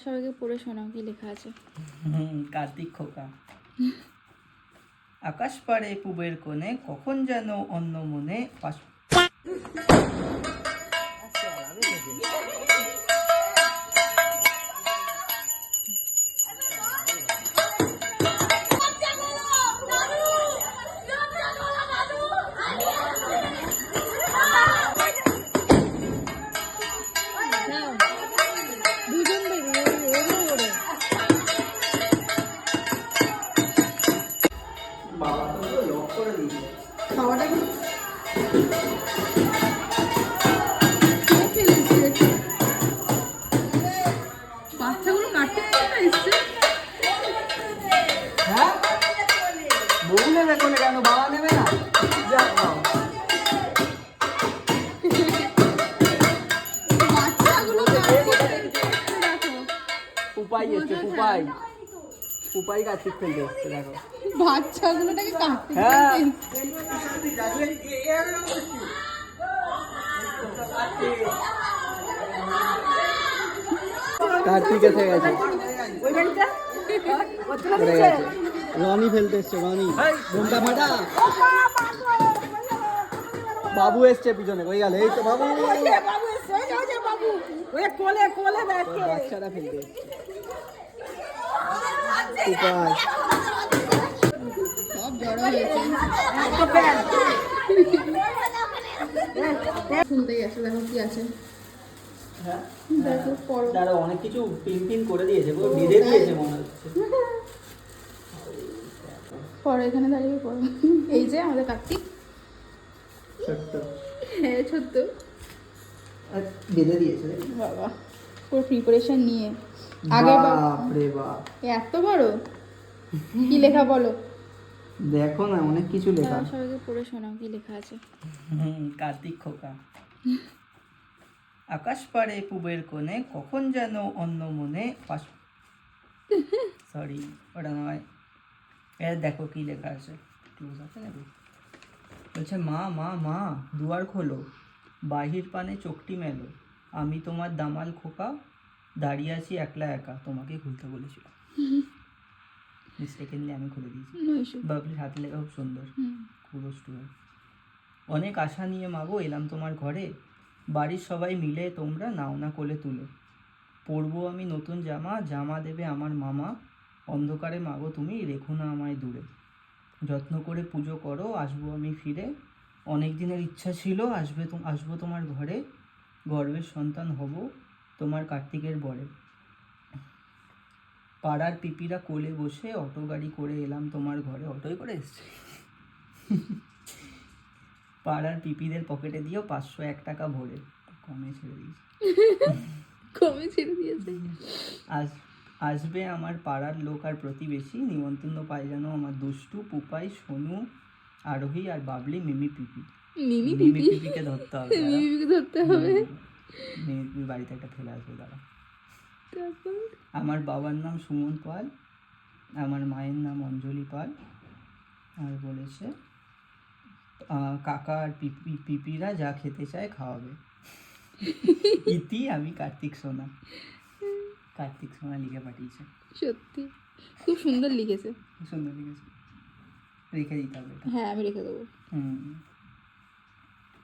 সবাইকে পড়ে শোনাও কি লেখা আছে। কার্তিক খোকা। আকাশ পাড়ে পুবের কোণে কখন যেন অন্য মনে বাবা তো লক করে দিয়েছে খাওয়াটা বাচ্চাগুলো কাটতে এসছে। হ্যাঁ বউ নেবে কোনে, কেন বাবা নেবে না? যা খাও। পুপাই এসছে, পুপাই পুপাই কার্তিক খেলতে এসছে দেখো। বাচ্চাগুলোটাকে কাটতে হ্যাঁ কার্তিক এসে গেছে, রনি ফেলতে এসছে, রনি ঘুমটা ফাটা। বাবু এসছে পিছনে, কই গেল? এই তো বাবু, বাচ্চারা ফেলতে এসছে। সব জড়ো হয়েছে, শুনতেই আছে। দেখো কি আছে, দেখো পড়ো। তারা অনেক কিছু পিন পিন করে দিয়েছে, বেঁধে দিয়েছে মনে হচ্ছে। পড়ো, এখানে দাঁড়িয়ে পড়ো। এই যে আমাদের কার্তিক, ছোট্ট, হ্যাঁ ছোট্ট, বেঁধে দিয়েছে বাবা পুরো প্রিপারেশন নিয়ে। আগে বাপরে বাপ, এত বড় কি লেখা বলো? দেখো না অনেক কিছু লেখা। সবাইকে পড়ে শোনাও কি লেখা আছে। কার্তিক খোকা। আকাশ পাড়ে পুবের কোণে কখন যেন অন্য মনে সরি ওটা নয়, এর দেখো কি লেখা আছে, ক্লোজ আছে নাকি? বলছে মা মা মা দুয়ার খোলো, বাহির পানে চোখটি মেলো, আমি তোমার দামাল খোকা, দাঁড়িয়ে আছি একলা একা, তোমাকে খুলতে বলেছিল। মিস্টেকেনলি আমি খুলে দিয়েছি। বাবলির হাতে লেখা খুব সুন্দর, পুরো স্টুডেন্ট। অনেক আশা নিয়ে মাগো এলাম তোমার ঘরে, বাড়ির সবাই মিলে তোমরা নাও না কোলে তুলে, পরবো আমি নতুন জামা, জামা দেবে আমার মামা, অন্ধকারে মাগো তুমি রেখো না আমায় দূরে, যত্ন করে পুজো করো আসবো আমি ফিরে, অনেক দিনের ইচ্ছা ছিল আসবো তোমার ঘরে, গর্বের সন্তান হব তোমার কার্তিকের বরে, পাড়ার পিপিরা কোলে বসে অটো গাড়ি করে এলাম তোমার ঘরে। অটোই করে এসছে। পাড়ার পিপিদের পকেটে দিয়েও 501 টাকা ভরে, কমে ছেড়ে দিয়েছে। কমে ছেড়ে দিয়েছে। আসবে আমার পাড়ার লোক আর প্রতিবেশী, নিমন্ত্রণ পাই যেন আমার দুষ্টু পুপাই সোনু আরোহী আর বাবলি মিমি পিপি। মিমি পিপিকে ধরতে হবে, মিমিকে ধরতে হবে। মিমি পিপি বাড়িতে একটা ফেলে আসবে দাঁড়া। আমার বাবার নাম সুমন পাল, আমার মায়ের নাম অঞ্জলি পাল, আর বলেছে কাকা আর পিপিরা যা খেতে চায় খাওয়াবে। ইতি আমি কার্তিক সোনা। কার্তিক সোনা লিখে পাঠিয়েছে। সত্যি খুব সুন্দর লিখেছে, সুন্দর লিখেছে, রেখে দিতে হবে। হ্যাঁ আমি রেখে দেবো।